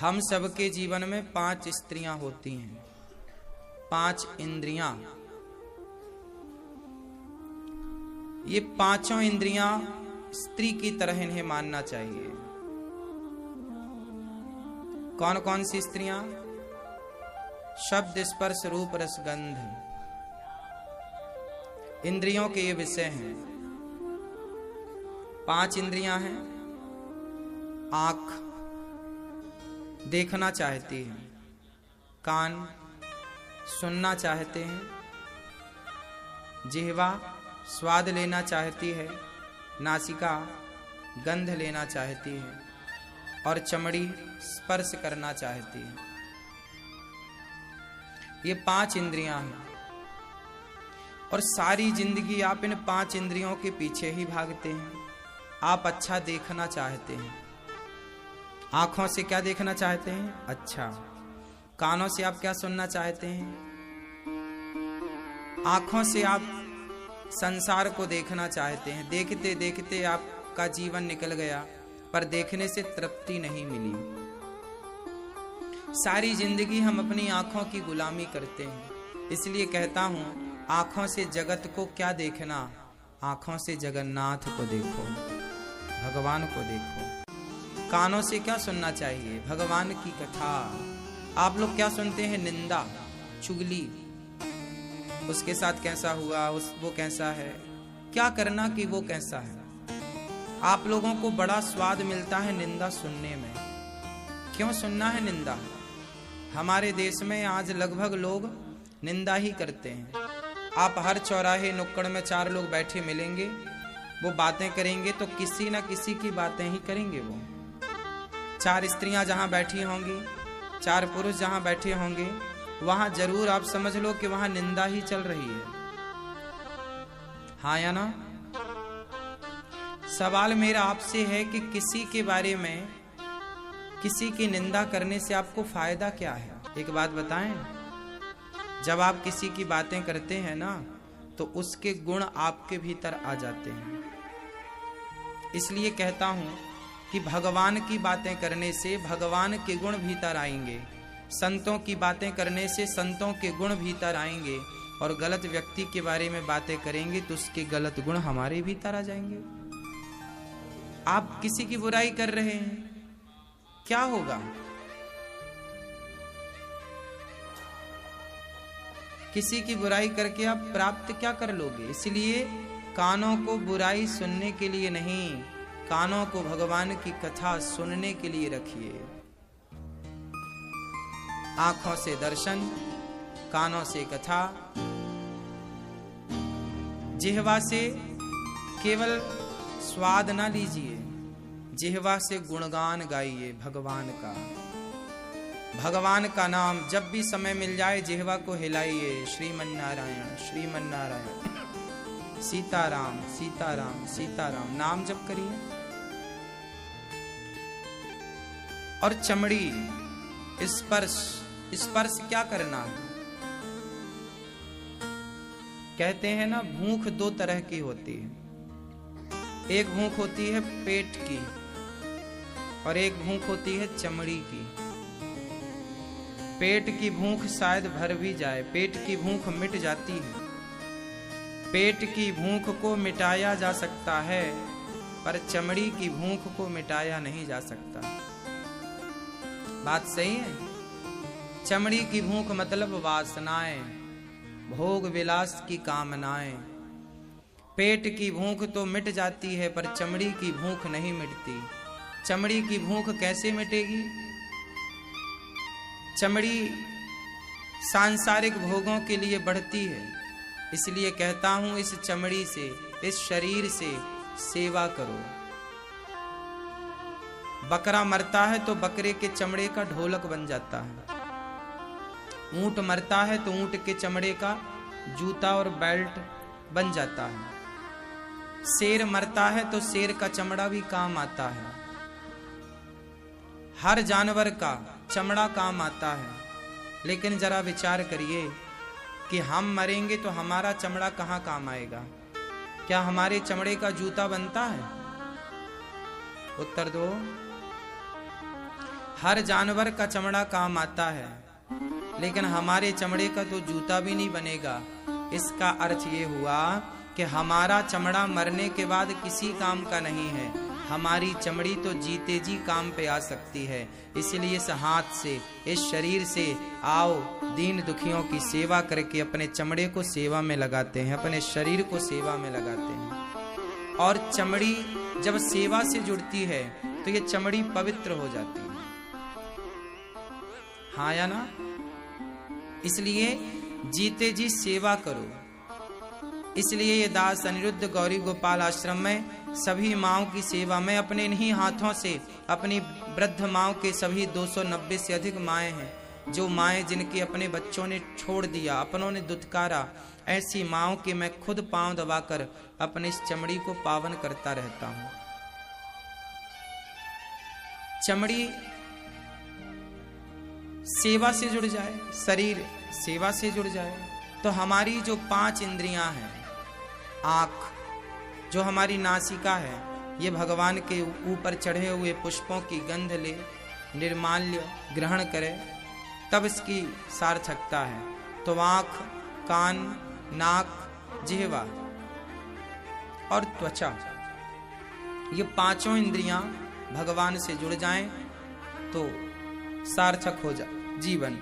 हम सबके जीवन में 5 स्त्रियां होती हैं, 5 इंद्रियां। ये पांचों इंद्रियां स्त्री की तरह इन्हें मानना चाहिए। कौन कौन सी स्त्रियां? शब्द, स्पर्श, रूप, रस, गंध, इंद्रियों के ये विषय हैं। 5 इंद्रियां हैं। आंख देखना चाहती है, कान सुनना चाहते हैं, जिह्वा स्वाद लेना चाहती है, नासिका गंध लेना चाहती है और चमड़ी स्पर्श करना चाहती है। ये 5 इंद्रियां हैं और सारी जिंदगी आप इन 5 इंद्रियों के पीछे ही भागते हैं। आप अच्छा देखना चाहते हैं, आंखों से क्या देखना चाहते हैं? अच्छा। कानों से आप क्या सुनना चाहते हैं? आंखों से आप संसार को देखना चाहते हैं। देखते देखते आपका जीवन निकल गया, पर देखने से तृप्ति नहीं मिली। सारी जिंदगी हम अपनी आंखों की गुलामी करते हैं। इसलिए कहता हूं, आंखों से जगत को क्या देखना, आंखों से जगन्नाथ को देखो, भगवान को देखो। कानों से क्या सुनना चाहिए? भगवान की कथा। आप लोग क्या सुनते हैं? निंदा, चुगली, उसके साथ कैसा हुआ, वो कैसा है, क्या करना कि वो कैसा है। आप लोगों को बड़ा स्वाद मिलता है निंदा सुनने में। क्यों सुनना है निंदा? हमारे देश में आज लगभग लोग निंदा ही करते हैं। आप हर चौराहे नुक्कड़ में 4 लोग बैठे मिलेंगे, वो बातें करेंगे तो किसी ना किसी की बातें ही करेंगे। वो 4 स्त्रियां जहां बैठी होंगी, 4 पुरुष जहां बैठे होंगे, वहां जरूर आप समझ लो कि वहां निंदा ही चल रही है। हाँ या ना? सवाल मेरा आपसे है कि किसी के बारे में किसी की निंदा करने से आपको फायदा क्या है? एक बात बताएं। जब आप किसी की बातें करते हैं ना, तो उसके गुण आपके भीतर आ जाते हैं। इसलिए कहता हूं कि भगवान की बातें करने से भगवान के गुण भीतर आएंगे, संतों की बातें करने से संतों के गुण भीतर आएंगे, और गलत व्यक्ति के बारे में बातें करेंगे तो उसके गलत गुण हमारे भीतर आ जाएंगे। आप किसी की बुराई कर रहे हैं, क्या होगा? किसी की बुराई करके आप प्राप्त क्या कर लोगे? इसलिए कानों को बुराई सुनने के लिए नहीं, कानों को भगवान की कथा सुनने के लिए रखिए। आंखों से दर्शन, कानों से कथा, जिह्वा से केवल स्वाद ना लीजिए, जिह्वा से गुणगान गाइए भगवान का। भगवान का नाम जब भी समय मिल जाए जिह्वा को हिलाइए। श्रीमन्नारायण श्रीमन्नारायण, सीताराम सीताराम सीताराम, नाम जप करिए। और चमड़ी, स्पर्श, स्पर्श क्या करना है? कहते हैं ना, भूख 2 तरह की होती है। एक भूख होती है पेट की और एक भूख होती है चमड़ी की। पेट की भूख शायद भर भी जाए, पेट की भूख मिट जाती है। पेट की भूख को मिटाया जा सकता है, पर चमड़ी की भूख को मिटाया नहीं जा सकता। बात सही है? चमड़ी की भूख मतलब वासनाएं, भोग विलास की कामनाएं। पेट की भूख तो मिट जाती है, पर चमड़ी की भूख नहीं मिटती। चमड़ी की भूख कैसे मिटेगी? चमड़ी सांसारिक भोगों के लिए बढ़ती है। इसलिए कहता हूं, इस चमड़ी से, इस शरीर से सेवा करो। बकरा मरता है तो बकरे के चमड़े का ढोलक बन जाता है। ऊंट मरता है तो ऊंट के चमड़े का जूता और बेल्ट बन जाता है। शेर मरता है तो शेर का चमड़ा भी काम आता है। हर जानवर का चमड़ा काम आता है। लेकिन जरा विचार करिए कि हम मरेंगे तो हमारा चमड़ा कहाँ काम आएगा? क्या हमारे चमड़े का जूता बनता है? उत्तर दो। हर जानवर का चमड़ा काम आता है, लेकिन हमारे चमड़े का तो जूता भी नहीं बनेगा। इसका अर्थ ये हुआ कि हमारा चमड़ा मरने के बाद किसी काम का नहीं है। हमारी चमड़ी तो जीते जी काम पे आ सकती है। इसलिए इस हाथ से, इस शरीर से आओ दीन दुखियों की सेवा करके अपने चमड़े को सेवा में लगाते हैं, अपने शरीर को सेवा में लगाते हैं। और चमड़ी जब सेवा से जुड़ती है तो ये चमड़ी पवित्र हो जाती है, हाँ या ना? इसलिए जीते जी सेवा करो। इसलिए ये दास अनिरुद्ध गौरी गोपाल आश्रम में सभी माओं की सेवा में अपने इन्हीं हाथों से, अपनी वृद्ध माओं के सभी 290 से अधिक माएँ हैं, जो माएँ जिनके अपने बच्चों ने छोड़ दिया, अपनों ने दुत्कारा, ऐसी माओं के मैं खुद पांव दबाकर अपने इस चमड़ी को पावन करता रहता हूं। चमड़ी सेवा से जुड़ जाए, शरीर सेवा से जुड़ जाए, तो हमारी जो 5 इंद्रियां हैं, आँख, जो हमारी नासिका है, ये भगवान के ऊपर चढ़े हुए पुष्पों की गंध ले, निर्माल्य ग्रहण करे, तब इसकी सार्थकता है। तो आँख, कान, नाक, जिह्वा और त्वचा, ये 5 इंद्रियां भगवान से जुड़ जाएं तो सार्थक हो जाए जीवन।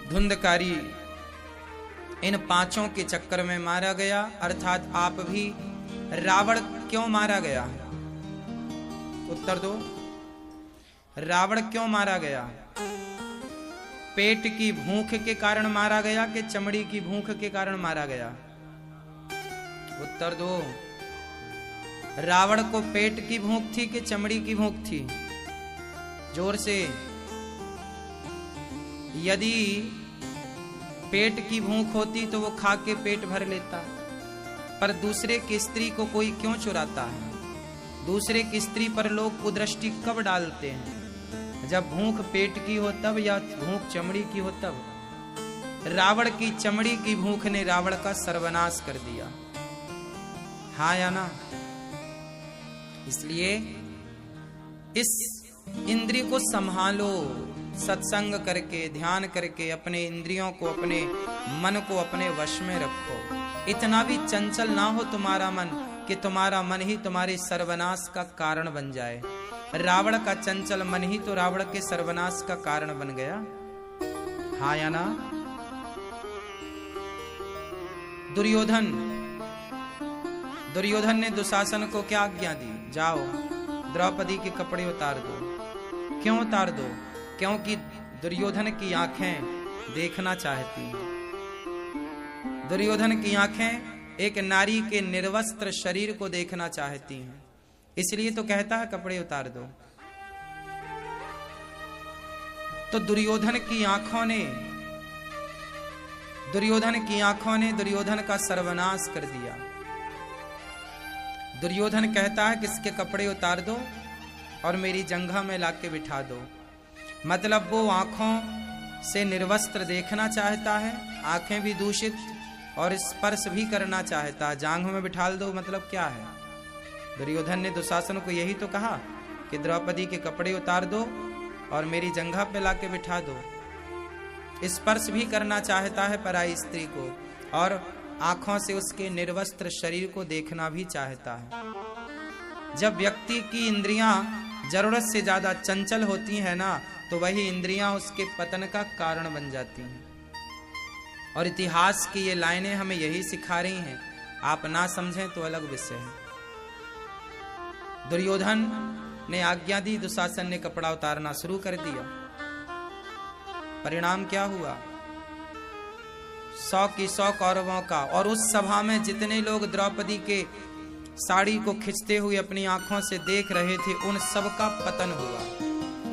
धुंधकारी इन 5 के चक्कर में मारा गया, अर्थात आप भी। रावण क्यों मारा गया? उत्तर दो। रावण क्यों मारा गया? पेट की भूख के कारण मारा गया कि चमड़ी की भूख के कारण मारा गया? उत्तर दो। रावण को पेट की भूख थी कि चमड़ी की भूख थी? जोर से। यदि पेट की भूख होती तो वो खा के पेट भर लेता, पर दूसरे की स्त्री को कोई क्यों चुराता है? दूसरे की स्त्री पर लोग कुदृष्टि कब डालते हैं? जब भूख पेट की हो तब, या भूख चमड़ी की हो तब। रावण की चमड़ी की भूख ने रावण का सर्वनाश कर दिया, हाँ या ना? इसलिए इस इंद्रिय को संभालो, सत्संग करके, ध्यान करके अपने इंद्रियों को, अपने मन को अपने वश में रखो। इतना भी चंचल ना हो तुम्हारा मन कि तुम्हारा मन ही तुम्हारे सर्वनाश का कारण बन जाए। रावण का चंचल मन ही तो रावण के सर्वनाश का कारण बन गया, हाँ या ना? दुर्योधन ने दुशासन को क्या आज्ञा दी? जाओ द्रौपदी के कपड़े उतार दो। क्यों उतार दो? क्योंकि दुर्योधन की आंखें देखना चाहती हैं। दुर्योधन की आंखें एक नारी के निर्वस्त्र शरीर को देखना चाहती हैं, इसलिए तो कहता है कपड़े उतार दो। तो दुर्योधन की आंखों ने दुर्योधन का सर्वनाश कर दिया। दुर्योधन कहता है किसके कपड़े उतार दो और मेरी जंघा में लाके बिठा दो। मतलब वो आंखों से निर्वस्त्र देखना चाहता है, आंखें भी दूषित, और स्पर्श भी करना चाहता है। जांघ में बिठा दो मतलब क्या है? दुर्योधन ने दुशासन को यही तो कहा कि द्रौपदी के कपड़े उतार दो और मेरी जंघा पे लाके बिठा दो। स्पर्श भी करना चाहता है पराई स्त्री को, और आंखों से उसके निर्वस्त्र शरीर को देखना भी चाहता है। जब व्यक्ति की इंद्रियां जरूरत से ज्यादा चंचल होती हैं ना, तो वही इंद्रियां उसके पतन का कारण बन जाती हैं। और इतिहास की ये लाइनें हमें यही सिखा रही हैं। आप ना समझें तो अलग विषय है। दुर्योधन ने आज्ञा दी, दुशासन ने कपड़ा उतारना शुरू कर दिया। परिणाम क्या हुआ? 100 की 100 कौरवों का, और उस सभा में जितने लोग द्रौपदी के साड़ी को खिंचते हुए अपनी आंखों से देख रहे थे, उन सब का पतन हुआ।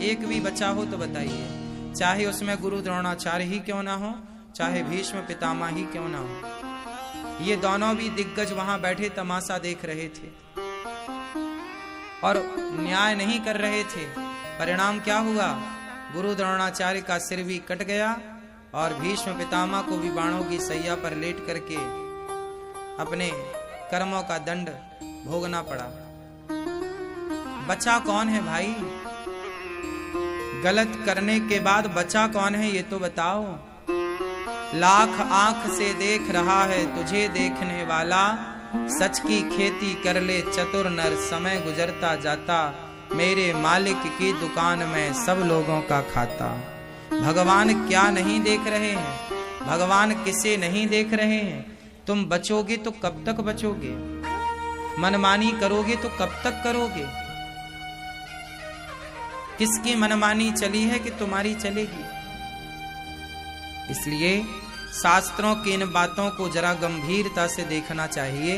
एक भी बचा हो तो बताइए, चाहे उसमें गुरु द्रोणाचार्य ही क्यों ना हो, चाहे भीष्म पितामह ही क्यों ना हो। ये दोनों भी दिग्गज वहां बैठे तमाशा देख रहे थे और न्याय नहीं कर रहे थे। परिणाम क्या हुआ? गुरु द्रोणाचार्य का सिर भी कट गया और भीष्म पितामह को भी बाणों की सैया पर लेट करके अपने कर्मों का दंड भोगना पड़ा। बचा कौन है भाई? गलत करने के बाद बचा कौन है ये तो बताओ। लाख आंख से देख रहा है तुझे देखने वाला, सच की खेती कर ले चतुर नर, समय गुजरता जाता मेरे मालिक की दुकान में सब लोगों का खाता। भगवान क्या नहीं देख रहे हैं, भगवान किसे नहीं देख रहे हैं। तुम बचोगे तो कब तक बचोगे, मनमानी करोगे तो कब तक करोगे। किसकी मनमानी चली है कि तुम्हारी चलेगी। इसलिए शास्त्रों की इन बातों को जरा गंभीरता से देखना चाहिए।